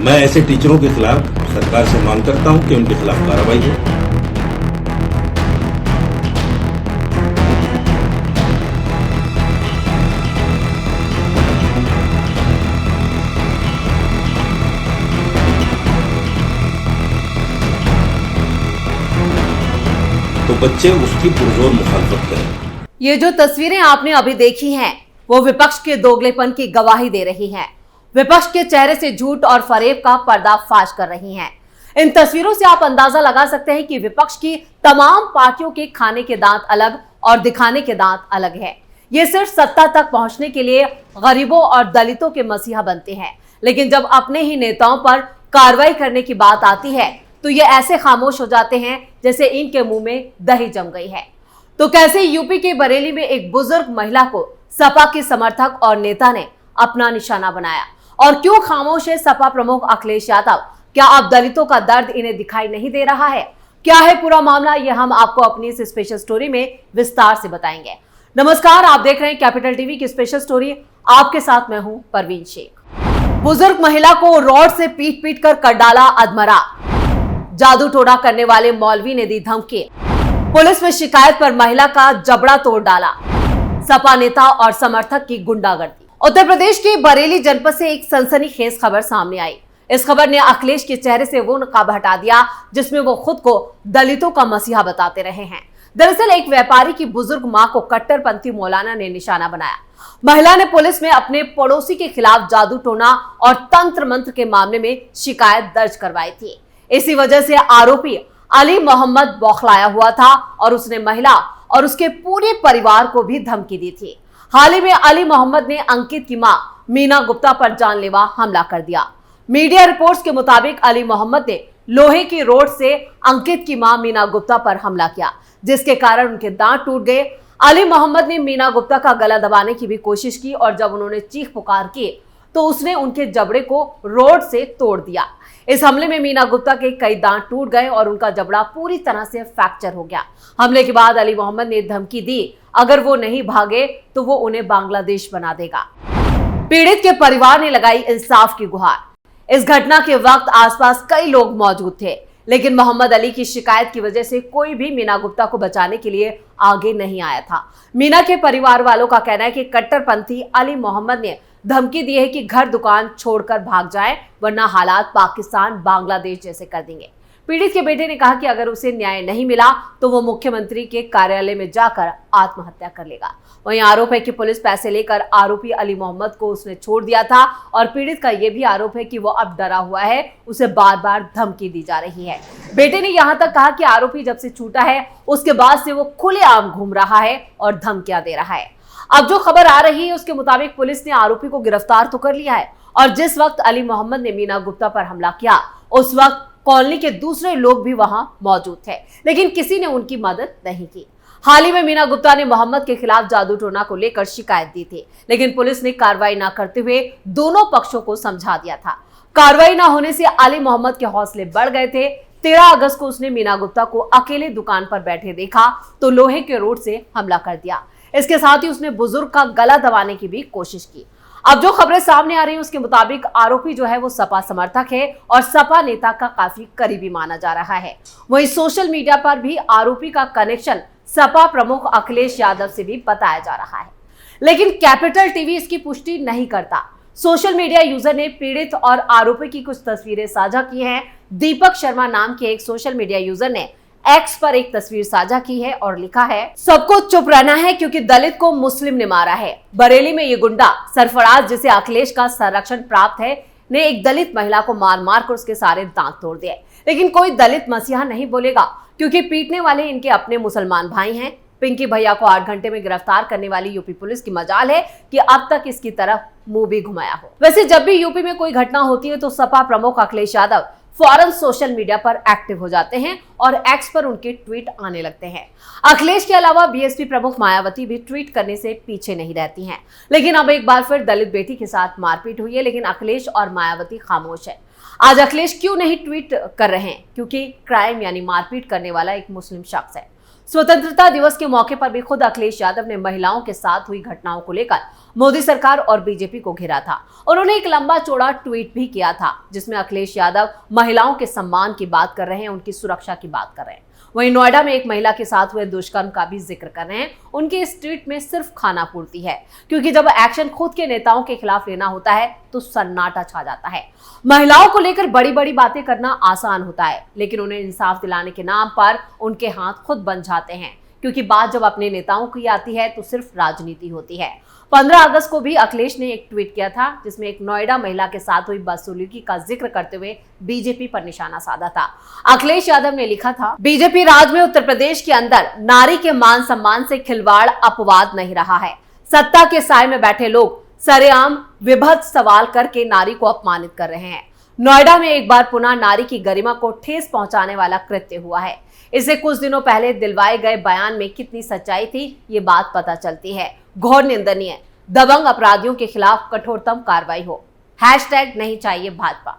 मैं ऐसे टीचरों के खिलाफ सरकार से मांग करता हूं कि उनके खिलाफ कार्रवाई हो। तो बच्चे उसकी पुरजोर मुखालफत करें। ये जो तस्वीरें आपने अभी देखी हैं, वो विपक्ष के दोगलेपन की गवाही दे रही हैं। विपक्ष के चेहरे से झूठ और फरेब का पर्दाफाश कर रही हैं। इन तस्वीरों से आप अंदाजा लगा सकते हैं कि विपक्ष की तमाम पार्टियों के खाने के दांत अलग और दिखाने के दांत अलग है। ये सिर्फ सत्ता तक पहुंचने के लिए गरीबों और दलितों के मसीहा बनते हैं, लेकिन जब अपने ही नेताओं पर कार्रवाई करने की बात आती है तो ये ऐसे खामोश हो जाते हैं जैसे इनके मुंह में दही जम गई है। तो कैसे यूपी के बरेली में एक बुजुर्ग महिला को सपा के समर्थक और नेता ने अपना निशाना बनाया, और क्यों खामोश है सपा प्रमुख अखिलेश यादव? क्या अब दलितों का दर्द इन्हें दिखाई नहीं दे रहा है? क्या है पूरा मामला, ये हम आपको अपनी इस स्पेशल स्टोरी में विस्तार से बताएंगे। नमस्कार, आप देख रहे हैं कैपिटल टीवी की स्पेशल स्टोरी। आपके साथ मैं हूं परवीन शेख। बुजुर्ग महिला को रॉड से पीट पीट कर डाला अधमरा। जादू टोना करने वाले मौलवी ने दी धमकी। पुलिस में शिकायत पर महिला का जबड़ा तोड़ डाला। सपा नेता और समर्थक की गुंडागर्दी। उत्तर प्रदेश के बरेली जनपद से एक सनसनीखेज खबर सामने आई। इस खबर ने अखिलेश के चेहरे से वो नकाब हटा दिया जिसमें वो खुद को दलितों का मसीहा बताते रहे हैं। दरअसल एक व्यापारी की बुजुर्ग मां को कट्टरपंथी मौलाना ने निशाना बनाया। महिला ने पुलिस में अपने पड़ोसी के खिलाफ जादू टोना और तंत्र मंत्र के मामले में शिकायत दर्ज करवाई थी। इसी वजह से आरोपी अली मोहम्मद बौखलाया हुआ था और उसने महिला और उसके पूरे परिवार को भी धमकी दी थी। हाल ही में अली मोहम्मद ने अंकित की मां मीना गुप्ता पर जानलेवा हमला कर दिया। मीडिया रिपोर्ट्स के मुताबिक अली मोहम्मद ने लोहे की रोड से अंकित की मां मीना गुप्ता पर हमला किया, जिसके कारण उनके दांत टूट गए। अली मोहम्मद ने मीना गुप्ता का गला दबाने की भी कोशिश की और जब उन्होंने चीख पुकार की तो उसने उनके जबड़े को रोड से तोड़ दिया। इस हमले में मीना गुप्ता के कई दांत टूट गए और उनका जबड़ा पूरी तरह से फ्रैक्चर हो गया। हमले के बाद अली मोहम्मद ने धमकी दी, अगर वो नहीं भागे तो वो उन्हें बांग्लादेश बना देगा। पीड़ित के परिवार ने लगाई इंसाफ की गुहार। इस घटना के वक्त आसपास कई लोग मौजूद थे, लेकिन मोहम्मद अली की शिकायत की वजह से कोई भी मीना गुप्ता को बचाने के लिए आगे नहीं आया था। मीना के परिवार वालों का कहना है कि कट्टरपंथी अली मोहम्मद ने धमकी दी है कि घर दुकान छोड़कर भाग जाए, वरना हालात पाकिस्तान बांग्लादेश जैसे कर देंगे। पीड़ित के बेटे ने कहा कि अगर उसे न्याय नहीं मिला तो वो मुख्यमंत्री के कार्यालय में जाकर आत्महत्या कर लेगा। वहीं आरोप है कि पुलिस पैसे लेकर आरोपी अली मोहम्मद को उसने छोड़ दिया था और पीड़ित का यह भी आरोप है कि वो अब डरा हुआ है, उसे बार बार धमकी दी जा रही है। बेटे ने यहां तक कहा कि आरोपी जब से छूटा है उसके बाद से वो खुलेआम घूम रहा है और धमकियां दे रहा है। अब जो खबर आ रही है उसके मुताबिक पुलिस ने आरोपी को गिरफ्तार तो कर लिया है, और जिस वक्त अली मोहम्मद ने मीना गुप्ता पर हमला किया उस वक्त कॉलोनी के दूसरे लोग भी वहां मौजूद थे, लेकिन किसी ने उनकी मदद नहीं की। हाल ही में मीना गुप्ता ने मोहम्मद के खिलाफ जादू टोना को लेकर शिकायत दी थी, लेकिन पुलिस ने कार्रवाई न करते हुए दोनों पक्षों को समझा दिया था। कार्रवाई न होने से अली मोहम्मद के हौसले बढ़ गए थे। 13 अगस्त को उसने मीना गुप्ता को अकेले दुकान पर बैठे देखा तो लोहे के रोड से हमला कर दिया। इसके साथ ही उसने बुजुर्ग का गला दबाने की भी कोशिश की। अब जो खबरें सामने आ रही हैं उसके मुताबिक आरोपी जो है वो सपा समर्थक है और सपा नेता का काफी करीबी माना जा रहा है। वहीं सोशल मीडिया पर भी आरोपी का कनेक्शन सपा प्रमुख अखिलेश यादव से भी बताया जा रहा है, लेकिन कैपिटल टीवी इसकी पुष्टि नहीं करता। सोशल मीडिया यूजर ने पीड़ित और आरोपी की कुछ तस्वीरें साझा की हैं। दीपक शर्मा नाम के एक सोशल मीडिया यूजर ने एक्स पर एक तस्वीर साझा की है और लिखा है, सबको चुप रहना है क्योंकि दलित को मुस्लिम ने मारा है। बरेली में ये गुंडा सरफराज, जिसे अखिलेश का संरक्षण प्राप्त है, ने एक दलित महिला को मार मार कर उसके सारे दांत तोड़ दिए, लेकिन कोई दलित मसीहा नहीं बोलेगा क्योंकि पीटने वाले इनके अपने मुसलमान भाई हैं। पिंकी भैया को 8 घंटे में गिरफ्तार करने वाली यूपी पुलिस की मजाल है कि अब तक इसकी तरफ मुंह भी घुमाया हो। वैसे जब भी यूपी में कोई घटना होती है तो सपा प्रमुख अखिलेश यादव फौरन सोशल मीडिया पर एक्टिव हो जाते हैं और एक्स पर उनके ट्वीट आने लगते हैं। अखिलेश के अलावा बीएसपी प्रमुख मायावती भी ट्वीट करने से पीछे नहीं रहती हैं, लेकिन अब एक बार फिर दलित बेटी के साथ मारपीट हुई है, लेकिन अखिलेश और मायावती खामोश है। आज अखिलेश क्यों नहीं ट्वीट कर रहे हैं? क्योंकि क्राइम यानी मारपीट करने वाला एक मुस्लिम शख्स है। स्वतंत्रता दिवस के मौके पर भी खुद अखिलेश यादव ने महिलाओं के साथ हुई घटनाओं को लेकर मोदी सरकार और बीजेपी को घेरा था। उन्होंने एक लंबा चौड़ा ट्वीट भी किया था जिसमें अखिलेश यादव महिलाओं के सम्मान की बात कर रहे हैं, उनकी सुरक्षा की बात कर रहे हैं। वहीं नोएडा में एक महिला के साथ हुए दुष्कर्म का भी जिक्र कर रहे हैं। उनके इस ट्वीट में सिर्फ खाना पूर्ति है, क्योंकि जब एक्शन खुद के नेताओं के खिलाफ लेना होता है तो सन्नाटा छा जाता है। महिलाओं को लेकर बड़ी बड़ी बातें करना आसान होता है, लेकिन उन्हें इंसाफ दिलाने के नाम पर उनके हाथ खुद बन जाते हैं, क्योंकि बात जब अपने नेताओं की आती है तो सिर्फ राजनीति होती है। 15 अगस्त को भी अखिलेश ने एक ट्वीट किया था जिसमें एक नोएडा महिला के साथ हुई बदसलूकी का जिक्र करते हुए बीजेपी पर निशाना साधा था। अखिलेश यादव ने लिखा था, बीजेपी राज में उत्तर प्रदेश के अंदर नारी के मान सम्मान से खिलवाड़ अपवाद नहीं रहा है। सत्ता के साए में बैठे लोग सरेआम विभत्स सवाल करके नारी को अपमानित कर रहे हैं। नोएडा में एक बार पुनः नारी की गरिमा को ठेस पहुंचाने वाला कृत्य हुआ है। इसे कुछ दिनों पहले दिलवाए गए बयान में कितनी सच्चाई थी ये बात पता चलती है। घोर निंदनीय, दबंग अपराधियों के खिलाफ कठोरतम कार्रवाई हो। हैशटैग नहीं चाहिए भाजपा।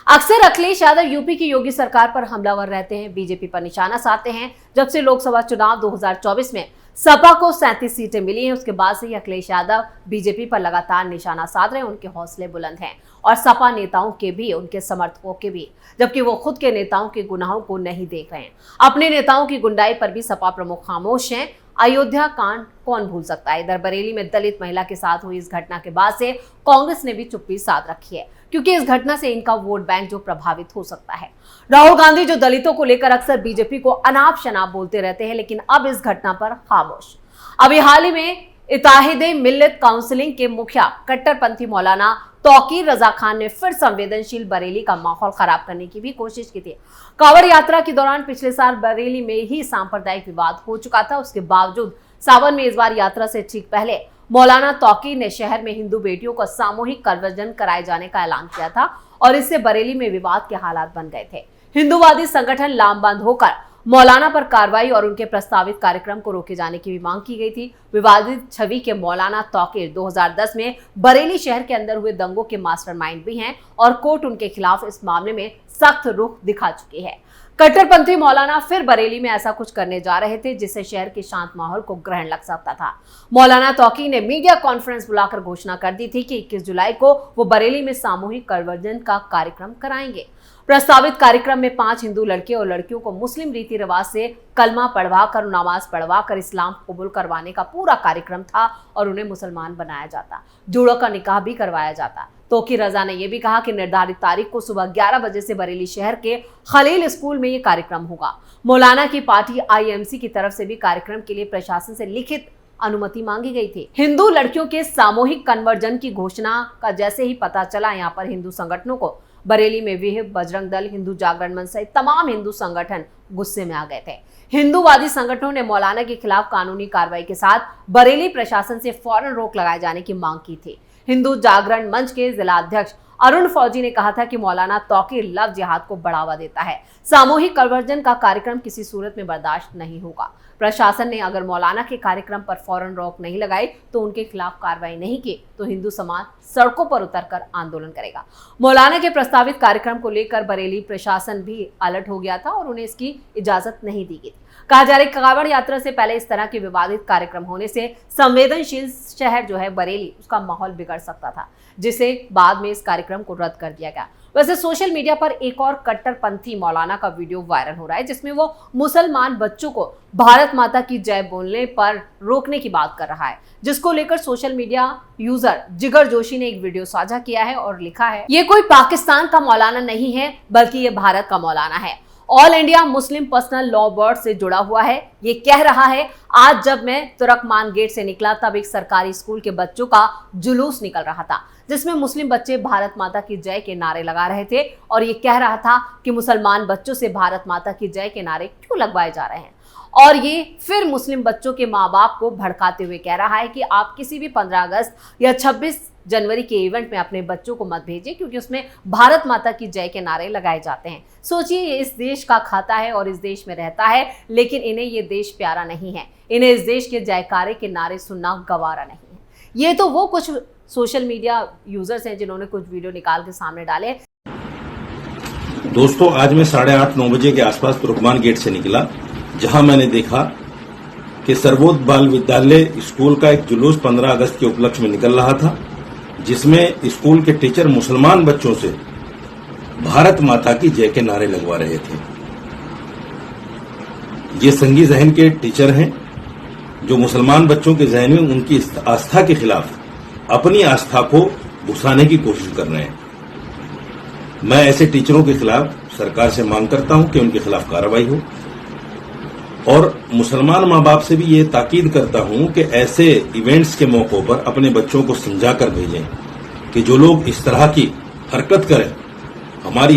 अक्सर अखिलेश यादव यूपी की योगी सरकार पर हमलावर रहते हैं, बीजेपी पर निशाना साधते हैं। जब से लोकसभा चुनाव 2024 में सपा को 37 सीटें मिली हैं, उसके बाद से ही अखिलेश यादव बीजेपी पर लगातार निशाना साध रहे हैं। उनके हौसले बुलंद हैं और सपा नेताओं के भी, उनके समर्थकों के भी, जबकि वो खुद के नेताओं के गुनाहों को नहीं देख रहे हैं। अपने नेताओं की गुंडाई पर भी सपा प्रमुख खामोश हैं। अयोध्या कांड कौन भूल सकता है। इधर बरेली में दलित महिला के साथ हुई इस घटना के बाद से कांग्रेस ने भी चुप्पी साध रखी है, क्योंकि इस घटना से इनका वोट बैंक जो प्रभावित हो सकता है। राहुल गांधी जो दलितों को लेकर अक्सर बीजेपी को अनाप शनाप बोलते रहते हैं, लेकिन अब इस घटना पर खामोश। अभी हाल ही में इत्तेहादे मिल्लत काउंसिलिंग के मुखिया कट्टरपंथी मौलाना तौकीर रजा खान ने फिर संवेदनशील बरेली का माहौल खराब करने की भी कोशिश की थी। कांवड़ यात्रा के दौरान पिछले साल बरेली में ही सांप्रदायिक विवाद हो चुका था। उसके बावजूद सावन में इस बार यात्रा से ठीक पहले मौलाना तौकीर ने शहर में हिंदू बेटियों का सामूहिक कन्वर्जन कराए जाने का ऐलान किया था और इससे बरेली में विवाद के हालात बन गए थे। हिंदूवादी संगठन लामबंद होकर मौलाना पर कार्रवाई और उनके प्रस्तावित कार्यक्रम को रोके जाने की भी मांग की गई थी। विवादित छवि के मौलाना तौकीर 2010 में बरेली शहर के अंदर हुए दंगों के मास्टरमाइंड भी हैं और कोर्ट उनके खिलाफ इस मामले में सख्त रुख दिखा चुकी है। कट्टरपंथी मौलाना फिर बरेली में ऐसा कुछ करने जा रहे थे जिससे शहर के शांत माहौल को ग्रहण लग सकता था। मौलाना तौकीर ने मीडिया कॉन्फ्रेंस बुलाकर घोषणा कर दी थी कि 21 जुलाई को वो बरेली में सामूहिक कन्वर्जन का कार्यक्रम कराएंगे। प्रस्तावित कार्यक्रम में 5 हिंदू लड़के और लड़कियों को मुस्लिम रीति रिवाज से कलमा पढ़वाकर, नमाज पढ़वाकर इस्लाम कबूल करवाने का पूरा कार्यक्रम था और उन्हें मुसलमान बनाया जाता। जोड़ों का निकाह भी करवाया जाता। तौकीर रजा ने यह भी कहा कि निर्धारित तारीख को सुबह 11 बजे से बरेली शहर के खलील स्कूल में यह कार्यक्रम होगा। मौलाना की पार्टी आईएमसी की तरफ से भी कार्यक्रम के लिए प्रशासन से लिखित अनुमति मांगी गई थी। हिंदू लड़कियों के सामूहिक कन्वर्जन की घोषणा का जैसे ही पता चला, यहाँ पर हिंदू संगठनों को बरेली में विहिप, बजरंग दल, हिंदू जागरण मंच सहित तमाम हिंदू संगठन गुस्से में आ गए थे। हिंदूवादी संगठनों ने मौलाना के खिलाफ कानूनी कार्रवाई के साथ बरेली प्रशासन से फौरन रोक लगाए जाने की मांग की थी। हिंदू जागरण मंच के जिला अध्यक्ष अरुण फौजी ने कहा था कि मौलाना तौकीर लव जिहाद को बढ़ावा देता है। सामूहिक कन्वर्जन का कार्यक्रम किसी सूरत में बर्दाश्त नहीं होगा। प्रशासन ने अगर मौलाना के कार्यक्रम पर फौरन रोक नहीं लगाई तो उनके खिलाफ कार्रवाई नहीं की तो हिंदू समाज सड़कों पर उतरकर आंदोलन करेगा। मौलाना के प्रस्तावित कार्यक्रम को लेकर बरेली प्रशासन भी अलर्ट हो गया था और उन्हें इसकी इजाजत नहीं दी गई। कहा जा रहा है कांवड़ यात्रा से पहले इस तरह के विवादित कार्यक्रम होने से संवेदनशील शहर जो है बरेली, उसका माहौल बिगड़ सकता था, जिसे बाद में इस कार्यक्रम को रद्द कर दिया गया। वैसे सोशल मीडिया पर एक और कट्टरपंथी मौलाना का वीडियो वायरल हो रहा है जिसमें वो मुसलमान बच्चों को भारत माता की जय बोलने पर रोकने की बात कर रहा है, जिसको लेकर सोशल मीडिया यूजर जिगर जोशी ने एक वीडियो साझा किया है और लिखा है, ये कोई पाकिस्तान का मौलाना नहीं है बल्कि ये भारत का मौलाना है। All India Muslim personal law board से जुड़ा हुआ है। ये कह रहा है, आज जब मैं तुर्कमान गेट से निकला तब एक सरकारी स्कूल के बच्चों का जुलूस निकल रहा था जिसमें मुस्लिम बच्चे भारत माता की जय के नारे लगा रहे थे और ये कह रहा था कि मुसलमान बच्चों से भारत माता की जय के नारे क्यों लगवाए जा रहे हैं। और ये फिर मुस्लिम बच्चों के माँ बाप को भड़काते हुए कह रहा है कि आप किसी भी 15 अगस्त या 26 जनवरी के इवेंट में अपने बच्चों को मत भेजिए क्योंकि उसमें भारत माता की जय के नारे लगाए जाते हैं। सोचिए, ये इस देश का खाता है और इस देश में रहता है, लेकिन इन्हें ये देश प्यारा नहीं है। इन्हें इस देश के जयकारे के नारे सुनना गवारा नहीं है। ये तो वो कुछ सोशल मीडिया यूजर्स हैं जिन्होंने कुछ वीडियो निकाल के सामने डाले। दोस्तों, आज मैं 8:30-9 बजे के आसपास तुर्कमान गेट से निकला, जहां मैंने देखा कि सर्वोदय बाल विद्यालय स्कूल का एक जुलूस 15 अगस्त के उपलक्ष्य में निकल रहा था, जिसमें स्कूल के टीचर मुसलमान बच्चों से भारत माता की जय के नारे लगवा रहे थे। ये संगी जहन के टीचर हैं जो मुसलमान बच्चों के जहन में उनकी आस्था के खिलाफ अपनी आस्था को घुसाने की कोशिश कर रहे हैं। मैं ऐसे टीचरों के खिलाफ सरकार से मांग करता हूं कि उनके खिलाफ कार्रवाई हो, और मुसलमान माँ बाप से भी ये ताकीद करता हूं कि ऐसे इवेंट्स के मौकों पर अपने बच्चों को समझाकर भेजें कि जो लोग इस तरह की हरकत करें, हमारे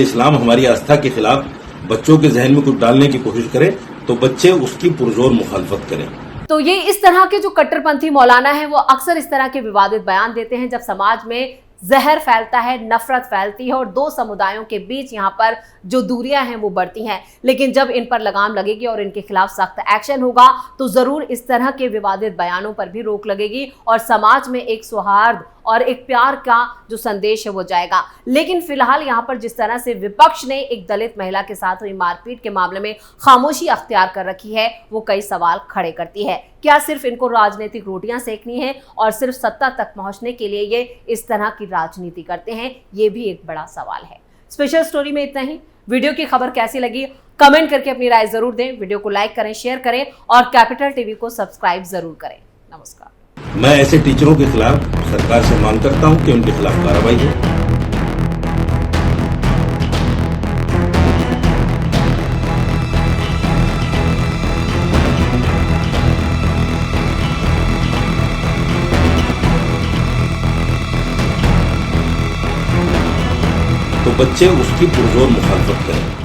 इस्लाम हमारी आस्था के खिलाफ बच्चों के जहन में कुछ डालने की कोशिश करें, तो बच्चे उसकी पुरजोर मुखालफत करें। तो ये इस तरह के जो कट्टरपंथी मौलाना है वो अक्सर इस तरह के विवादित बयान देते हैं जब समाज में जहर फैलता है, नफरत फैलती है और दो समुदायों के बीच यहाँ पर जो दूरियां हैं वो बढ़ती हैं। लेकिन जब इन पर लगाम लगेगी और इनके खिलाफ सख्त एक्शन होगा तो जरूर इस तरह के विवादित बयानों पर भी रोक लगेगी और समाज में एक सौहार्द और एक प्यार का जो संदेश है वो जाएगा। लेकिन फिलहाल यहाँ पर जिस तरह से विपक्ष ने एक दलित महिला के साथ हुई मारपीट के मामले में खामोशी अख्तियार कर रखी है, वो कई सवाल खड़े करती है। क्या सिर्फ इनको राजनीतिक रोटियां सेकनी है और सिर्फ सत्ता तक पहुंचने के लिए ये इस तरह की राजनीति करते हैं? ये भी एक बड़ा सवाल है। स्पेशल स्टोरी में इतना ही। वीडियो की खबर कैसी लगी कमेंट करके अपनी राय जरूर दें। वीडियो को लाइक करें, शेयर करें और कैपिटल टीवी को सब्सक्राइब जरूर करें। नमस्कार। मैं ऐसे टीचरों के खिलाफ सरकार से मांग करता हूं कि उनके खिलाफ कार्रवाई हो। तो बच्चे उसकी पुरजोर मुखालफत करें।